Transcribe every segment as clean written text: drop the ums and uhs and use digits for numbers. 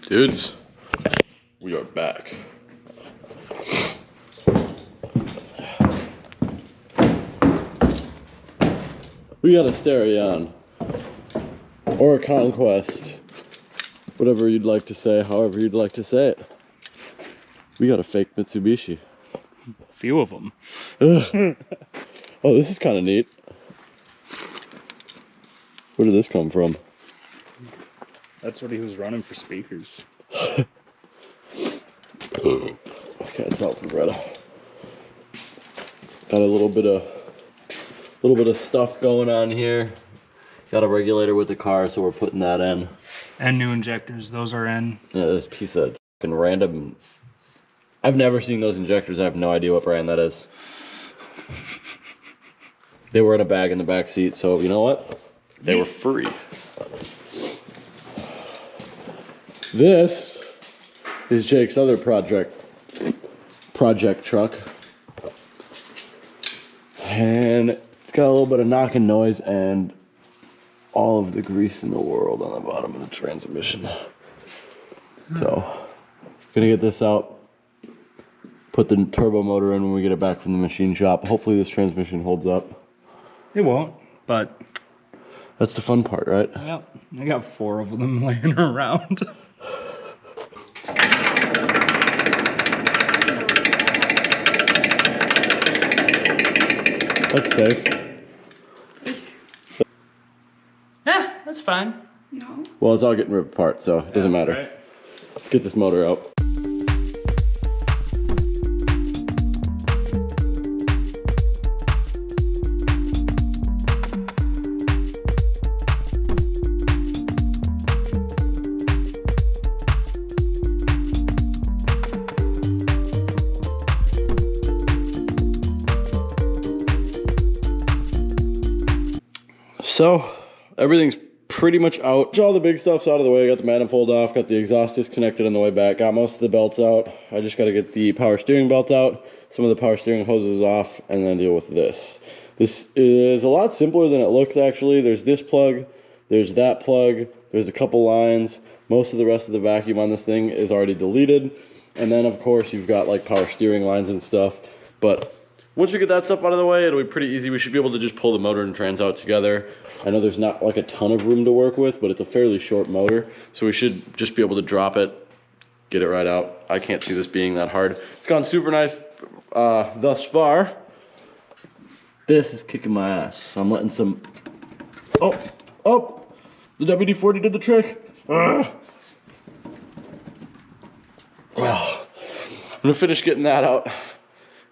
Dudes, we are back. We got a Starion, or a Conquest, whatever you'd like to say, however you'd like to say it. We got a fake Mitsubishi. A few of them. Oh, this is kind of neat. Where did this come from? That's what he was running for speakers. Okay, it's out for Greta. Got a little bit of stuff going on here. Got a regulator with the car, so we're putting that in. And new injectors, those are in. Yeah, this piece of fucking random. I've never seen those injectors. I have no idea what brand that is. They were in a bag in the back seat, so you know what? They were free. This is Jake's other project truck. And it's got a little bit of knocking noise and all of the grease in the world on the bottom of the transmission. So, gonna get this out, put the turbo motor in when we get it back from the machine shop. Hopefully this transmission holds up. It won't, but... That's the fun part, right? Yep, I got 4 of them laying around. That's safe. Yeah, that's fine. No. Well, it's all getting ripped apart, so it doesn't matter. Right. Let's get this motor out. So, everything's pretty much out. All the big stuff's out of the way. Got the manifold off, got the exhaust disconnected on the way back, got most of the belts out. I just gotta get the power steering belt out, some of the power steering hoses off, and then deal with this. This is a lot simpler than it looks, actually. There's this plug, there's that plug, there's a couple lines. Most of the rest of the vacuum on this thing is already deleted. And then, of course, you've got like power steering lines and stuff. But once we get that stuff out of the way, it'll be pretty easy. We should be able to just pull the motor and trans out together. I know there's not like a ton of room to work with, but it's a fairly short motor. So we should just be able to drop it, get it right out. I can't see this being that hard. It's gone super nice thus far. This is kicking my ass. So I'm letting some, oh, the WD-40 did the trick. Well, I'm gonna finish getting that out.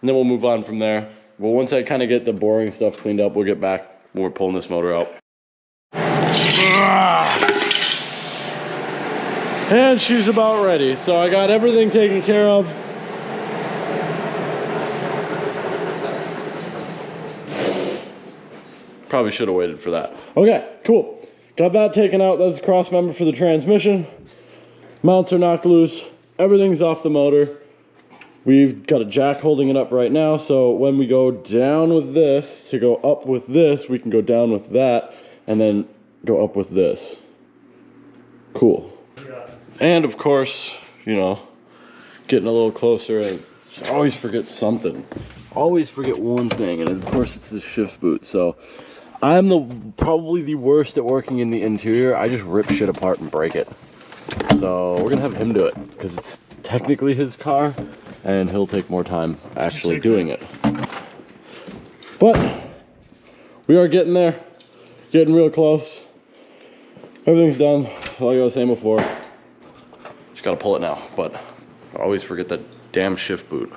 And then we'll move on from there. Well, once I kind of get the boring stuff cleaned up, we'll get back when we're pulling this motor out. And she's about ready. So I got everything taken care of. Probably should have waited for that. Okay, cool. Got that taken out. That's the cross member for the transmission. Mounts are knocked loose. Everything's off the motor. We've got a jack holding it up right now, so when we go down with this, to go up with this, we can go down with that, and then go up with this. Cool. And of course, you know, getting a little closer, and I always forget something. Always forget one thing, and of course it's the shift boot. So I'm probably the worst at working in the interior. I just rip shit apart and break it. So we're gonna have him do it, because it's technically his car, and he'll take more time actually doing it. But we are getting there, getting real close. Everything's done, like I was saying before. Just gotta pull it now, but I always forget that damn shift boot.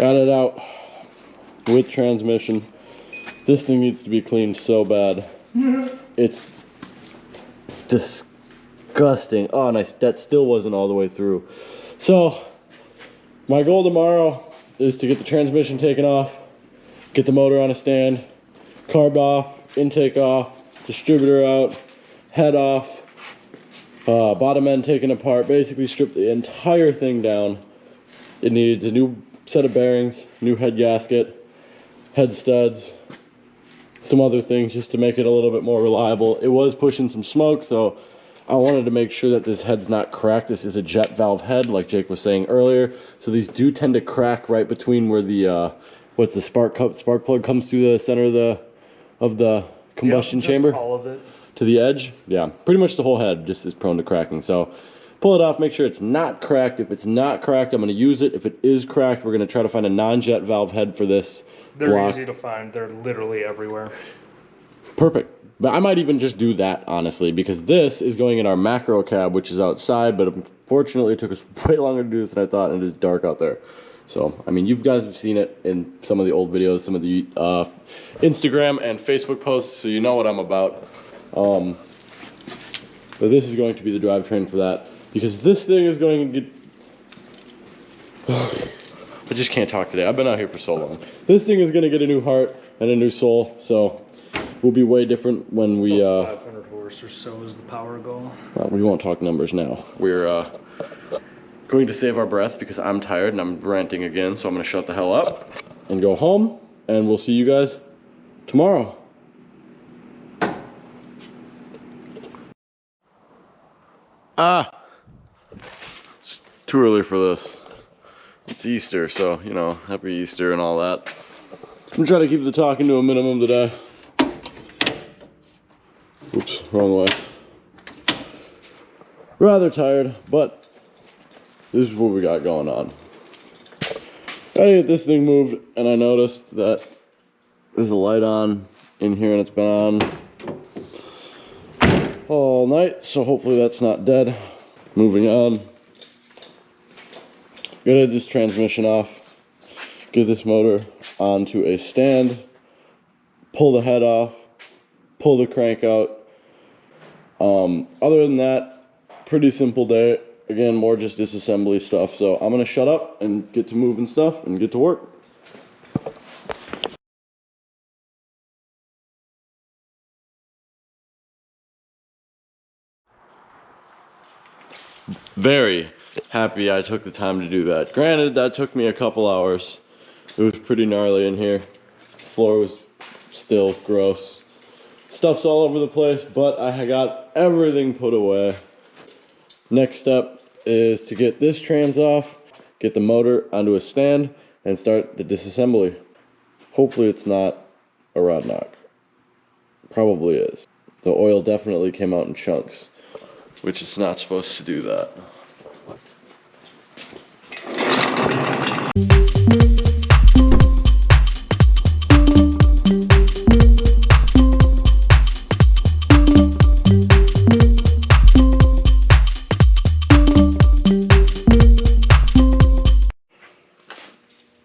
Got it out with transmission. This thing needs to be cleaned so bad. It's disgusting. Oh, and that still wasn't all the way through. So my goal tomorrow is to get the transmission taken off, get the motor on a stand, carb off, intake off, distributor out, head off, bottom end taken apart, basically strip the entire thing down. It needs a new set of bearings, new head gasket, head studs, some other things just to make it a little bit more reliable. It was pushing some smoke, so I wanted to make sure that this head's not cracked. This is a jet valve head, like Jake was saying earlier. So these do tend to crack right between where the what's the spark plug comes through the center of the combustion chamber. All of it. To the edge. Yeah, pretty much the whole head just is prone to cracking. So pull it off, make sure it's not cracked. If it's not cracked, I'm going to use it. If it is cracked, we're going to try to find a non-jet valve head for this. They're easy to find. They're literally everywhere. Perfect. But I might even just do that, honestly, because this is going in our macro cab, which is outside, but unfortunately it took us way longer to do this than I thought, and it is dark out there. So, I mean, you guys have seen it in some of the old videos, some of the Instagram and Facebook posts, so you know what I'm about. But this is going to be the drivetrain for that, because this thing is going to get... I just can't talk today. I've been out here for so long. This thing is going to get a new heart and a new soul, so we'll be way different when we... 500 horse or so is the power goal. We won't talk numbers now. We're going to save our breath because I'm tired and I'm ranting again, so I'm going to shut the hell up and go home, and we'll see you guys tomorrow. It's too early for this. It's Easter, so, you know, happy Easter and all that. I'm trying to keep the talking to a minimum today. Oops, wrong way. Rather tired, but this is what we got going on. Gotta get this thing moved, and I noticed that there's a light on in here and it's been on all night, so hopefully that's not dead. Moving on. Gotta get this transmission off, get this motor onto a stand, pull the head off, pull the crank out. Other than that, pretty simple day. Again, more just disassembly stuff. So I'm gonna shut up and get to moving stuff and get to work. Very happy I took the time to do that. Granted, that took me a couple hours. It was pretty gnarly in here. Floor was still gross. Stuff's all over the place, but I got everything put away. Next step is to get this trans off, get the motor onto a stand, and start the disassembly. Hopefully it's not a rod knock. Probably is. The oil definitely came out in chunks, which it's not supposed to do that.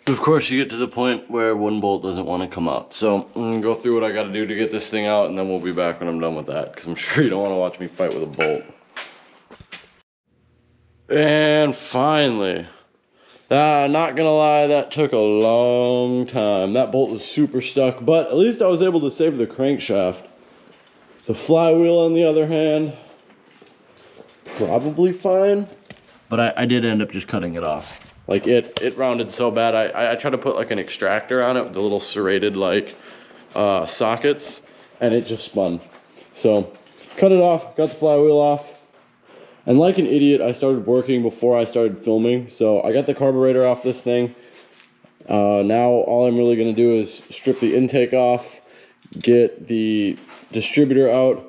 Of course, you get to the point where one bolt doesn't want to come out. So I'm gonna go through what I gotta do to get this thing out, and then we'll be back when I'm done with that, because I'm sure you don't want to watch me fight with a bolt. And finally, not gonna lie, that took a long time. That bolt was super stuck, but at least I was able to save the crankshaft. The flywheel, on the other hand, probably fine, but I did end up just cutting it off. Like it rounded so bad. I tried to put like an extractor on it with the little serrated like sockets, and it just spun. So cut it off, got the flywheel off, and like an idiot, I started working before I started filming. So I got the carburetor off this thing. Now all I'm really gonna do is strip the intake off, get the distributor out,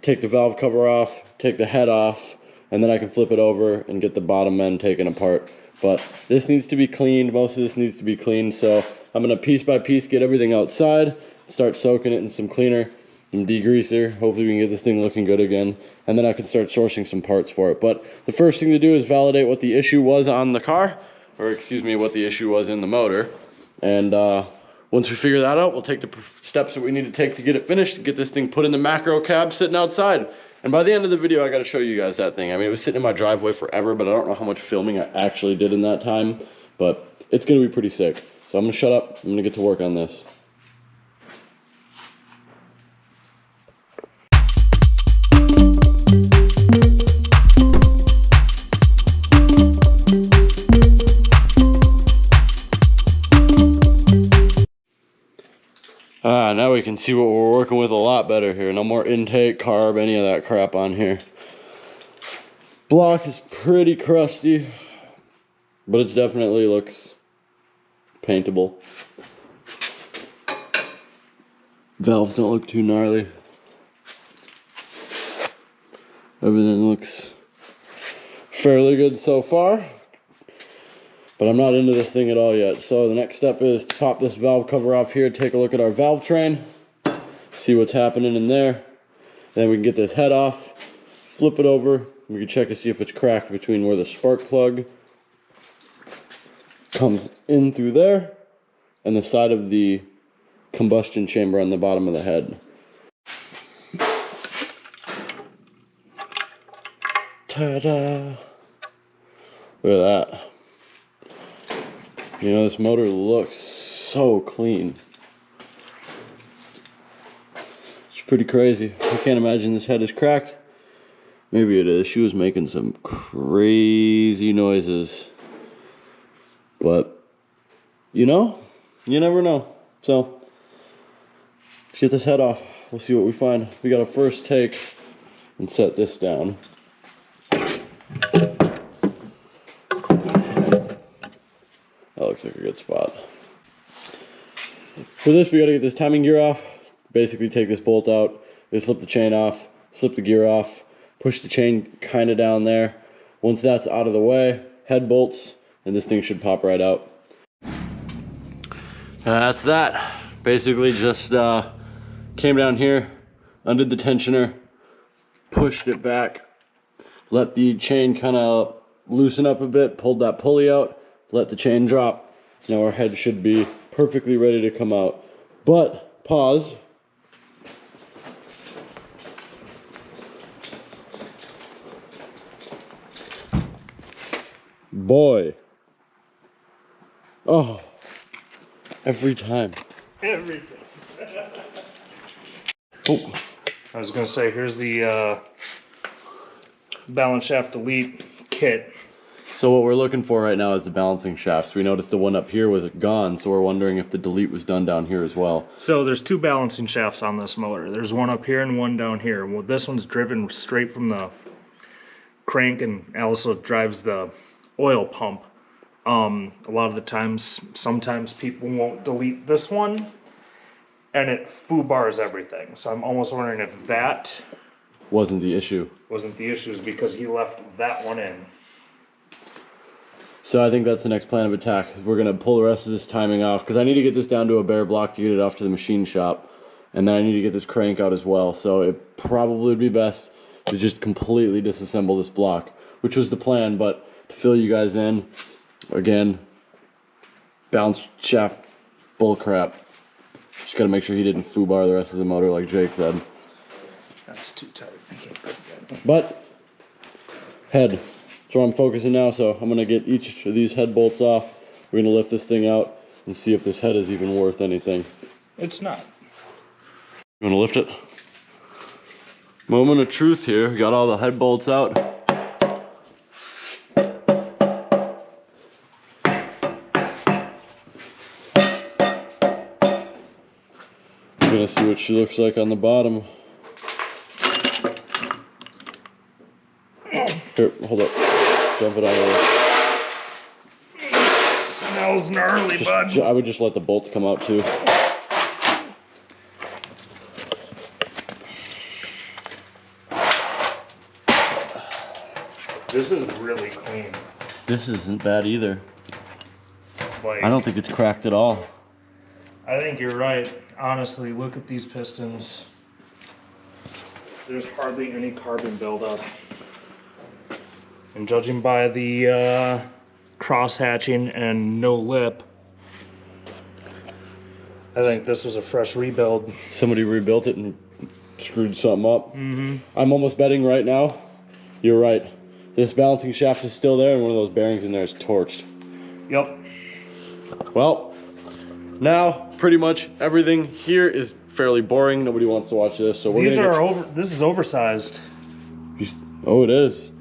take the valve cover off, take the head off, and then I can flip it over and get the bottom end taken apart. But this needs to be cleaned. Most of this needs to be cleaned. So I'm gonna piece by piece get everything outside, start soaking it in some cleaner, some degreaser. Hopefully we can get this thing looking good again. And then I can start sourcing some parts for it. But the first thing to do is validate what the issue was on the car. or excuse me, what the issue was in the motor. And once we figure that out, we'll take the steps that we need to take to get it finished, get this thing put in the macro cab sitting outside. And by the end of the video, I gotta show you guys that thing. I mean, it was sitting in my driveway forever, but I don't know how much filming I actually did in that time, but it's gonna be pretty sick. So I'm gonna shut up, I'm gonna get to work on this. Now we can see what we're working with a lot better here. No more intake, carb, any of that crap on here. Block is pretty crusty, but it definitely looks paintable. Valves don't look too gnarly. Everything looks fairly good so far, but I'm not into this thing at all yet. So the next step is to pop this valve cover off here, take a look at our valve train, see what's happening in there. Then we can get this head off, flip it over. We can check to see if it's cracked between where the spark plug comes in through there and the side of the combustion chamber on the bottom of the head. Ta-da! Look at that. You know, this motor looks so clean. It's pretty crazy. I can't imagine this head is cracked. Maybe it is. She was making some crazy noises. But, you know, you never know. So, let's get this head off. We'll see what we find. We got to first take and set this down. That looks like a good spot. For this, we gotta get this timing gear off. Basically take this bolt out, slip the chain off, slip the gear off, push the chain kind of down there. Once that's out of the way, head bolts, and this thing should pop right out. That's that. Basically just came down here, undid the tensioner, pushed it back, let the chain kind of loosen up a bit, pulled that pulley out, let the chain drop. Now our head should be perfectly ready to come out. But, pause. Boy. Oh. Every time. Everything. Oh. I was gonna say, here's the balance shaft delete kit. So what we're looking for right now is the balancing shafts. We noticed the one up here was gone, so we're wondering if the delete was done down here as well. So there's two balancing shafts on this motor. There's one up here and one down here. Well, this one's driven straight from the crank and also drives the oil pump. A lot of the times, sometimes people won't delete this one, and it foo-bars everything. So I'm almost wondering if that Wasn't the issue. wasn't the issue, is because he left that one in. So I think that's the next plan of attack. We're gonna pull the rest of this timing off because I need to get this down to a bare block to get it off to the machine shop, and then I need to get this crank out as well. So it probably would be best to just completely disassemble this block, which was the plan. But to fill you guys in, again, balance shaft bull crap. Just gotta make sure he didn't foo-bar the rest of the motor like Jake said. That's too tight. I can't put that. But head. That's where I'm focusing now, so I'm gonna get each of these head bolts off. We're gonna lift this thing out and see if this head is even worth anything. It's not. You wanna lift it? Moment of truth here. Got all the head bolts out. I'm gonna see what she looks like on the bottom. Here, hold up. Dump it out of there. Smells gnarly, bud. I would just let the bolts come out too. This is really clean. This isn't bad either. Like, I don't think it's cracked at all. I think you're right. Honestly, look at these pistons. There's hardly any carbon buildup. And judging by the cross hatching and no lip. I think this was a fresh rebuild. Somebody rebuilt it and screwed something up. I'm almost betting right now, you're right. This balancing shaft is still there and one of those bearings in there is torched. Yep. Well, now pretty much everything here is fairly boring. Nobody wants to watch this, so we're This is oversized. Oh, it is.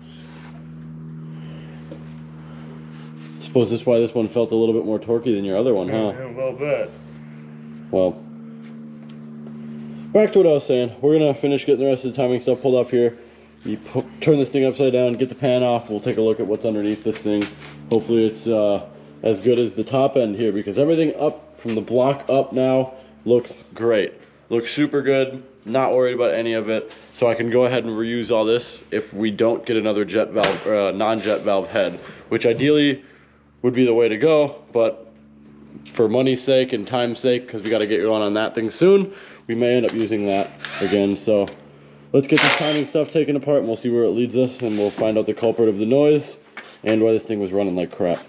Suppose that's why this one felt a little bit more torquey than your other one, huh? Yeah, a little bit. Well, back to what I was saying. We're gonna finish getting the rest of the timing stuff pulled off here. You turn this thing upside down, get the pan off. We'll take a look at what's underneath this thing. Hopefully it's as good as the top end here, because everything up from the block up now looks great. Looks super good. Not worried about any of it. So I can go ahead and reuse all this if we don't get another jet valve or non-jet valve head, which ideally would be the way to go, but for money's sake and time's sake, because we got to get going on that thing soon, we may end up using that again. So let's get this timing stuff taken apart and we'll see where it leads us, and we'll find out the culprit of the noise and why this thing was running like crap.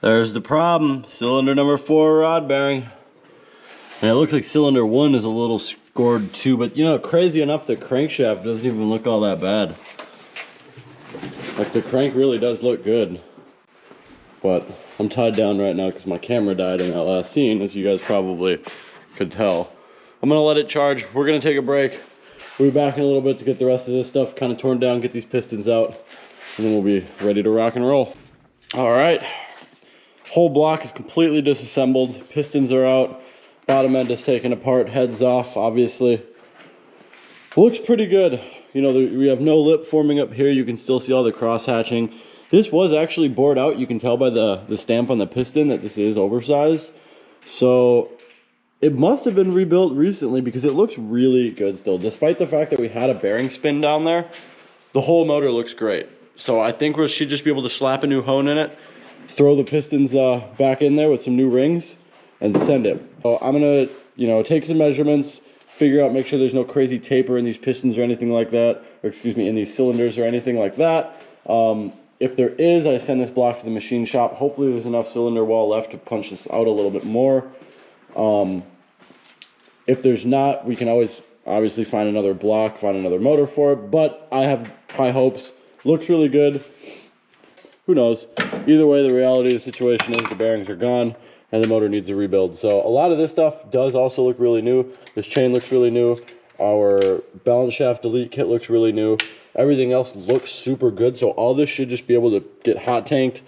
There's the problem. Cylinder number 4 rod bearing. And it looks like cylinder 1 is a little scored too, but you know, crazy enough, the crankshaft doesn't even look all that bad. Like the crank really does look good. But I'm tied down right now because my camera died in that last scene, as you guys probably could tell. I'm gonna let it charge. We're gonna take a break. We'll be back in a little bit to get the rest of this stuff kind of torn down, get these pistons out, and then we'll be ready to rock and roll. All right. Whole block is completely disassembled. Pistons are out. Bottom end is taken apart. Heads off, obviously. Looks pretty good. You know, we have no lip forming up here. You can still see all the cross hatching. This was actually bored out. You can tell by the stamp on the piston that this is oversized. So it must have been rebuilt recently because it looks really good still. Despite the fact that we had a bearing spin down there, the whole motor looks great. So I think we should just be able to slap a new hone in it, throw the pistons back in there with some new rings, and send it. So I'm gonna, you know, take some measurements, figure out, make sure there's no crazy taper in these pistons or anything like that, or excuse me, in these cylinders or anything like that. If there is, I send this block to the machine shop. Hopefully there's enough cylinder wall left to punch this out a little bit more. If there's not, we can always obviously find another block, find another motor for it, but I have high hopes. Looks really good. Who knows? Either way, the reality of the situation is the bearings are gone and the motor needs a rebuild. So a lot of this stuff does also look really new. This chain looks really new. Our balance shaft delete kit looks really new. Everything else looks super good. So all this should just be able to get hot tanked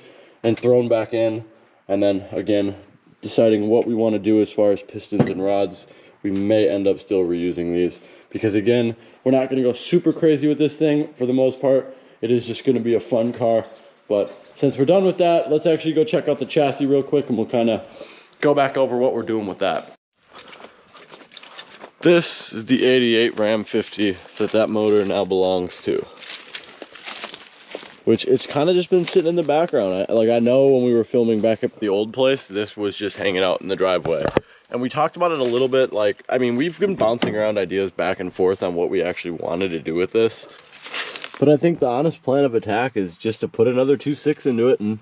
and thrown back in. And then again, deciding what we want to do as far as pistons and rods. We may end up still reusing these because again, we're not going to go super crazy with this thing for the most part. It is just going to be a fun car. But since we're done with that, let's actually go check out the chassis real quick and we'll kind of go back over what we're doing with that. This is the 88 Ram 50 that motor now belongs to. Which it's kind of just been sitting in the background. I know when we were filming back up at the old place, this was just hanging out in the driveway. And we talked about it a little bit, we've been bouncing around ideas back and forth on what we actually wanted to do with this. But I think the honest plan of attack is just to put another 2.6 into it and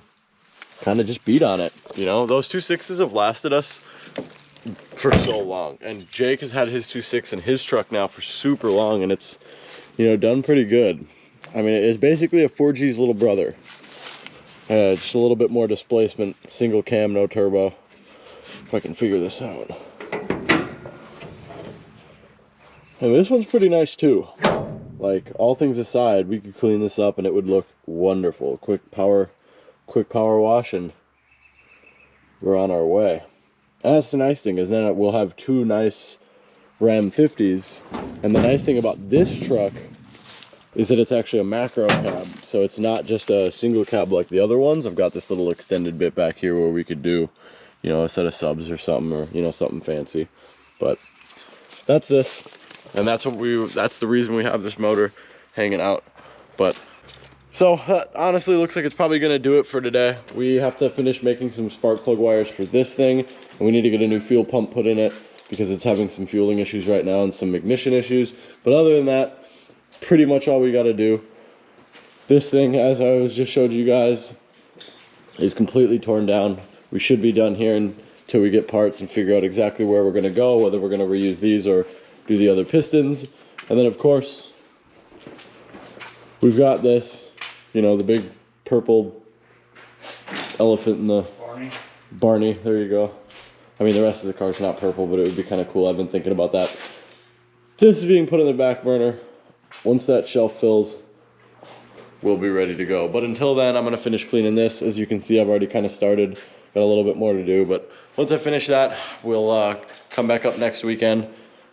kind of just beat on it. You know, those 2.6s have lasted us for so long. And Jake has had his 2.6 in his truck now for super long and it's, you know, done pretty good. I mean, it's basically a 4G's little brother. Just a little bit more displacement, single cam, no turbo. If I can figure this out. And this one's pretty nice too. Like, all things aside, we could clean this up and it would look wonderful. Quick power wash and we're on our way. And that's the nice thing, is then we'll have two nice Ram 50s. And the nice thing about this truck is that it's actually a macro cab. So it's not just a single cab like the other ones. I've got this little extended bit back here where we could do, you know, a set of subs or something, or, you know, something fancy. But that's this. And that's that's the reason we have this motor hanging out. But so that honestly looks like it's probably gonna do it for today. We have to finish making some spark plug wires for this thing, and we need to get a new fuel pump put in it because it's having some fueling issues right now and some ignition issues. But other than that, pretty much all we got to do. This thing, as I was just showed you guys, is completely torn down. We should be done here until we get parts and figure out exactly where we're going to go, whether we're going to reuse these or do the other pistons. And then of course we've got this, you know, the big purple elephant in the Barney, there you go. I mean, the rest of the car's not purple, but it would be kind of cool. I've been thinking about that. This is being put in the back burner. Once that shelf fills, we'll be ready to go. But until then, I'm going to finish cleaning this. As you can see, I've already kind of started. Got a little bit more to do, but once I finish that, we'll come back up next weekend.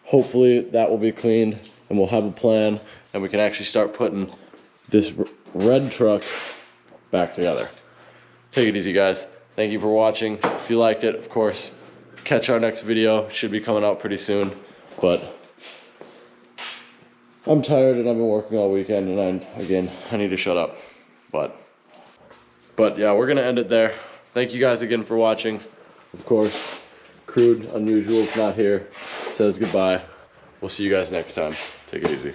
Hopefully that will be cleaned and we'll have a plan and we can actually start putting this red truck back together. Take it easy, guys. Thank you for watching. If you liked it, of course, catch our next video. It should be coming out pretty soon, but I'm tired and I've been working all weekend and I need to shut up. But yeah, we're gonna end it there. Thank you guys again for watching. Of course, Crude Unusual's not here. Says goodbye. We'll see you guys next time. Take it easy.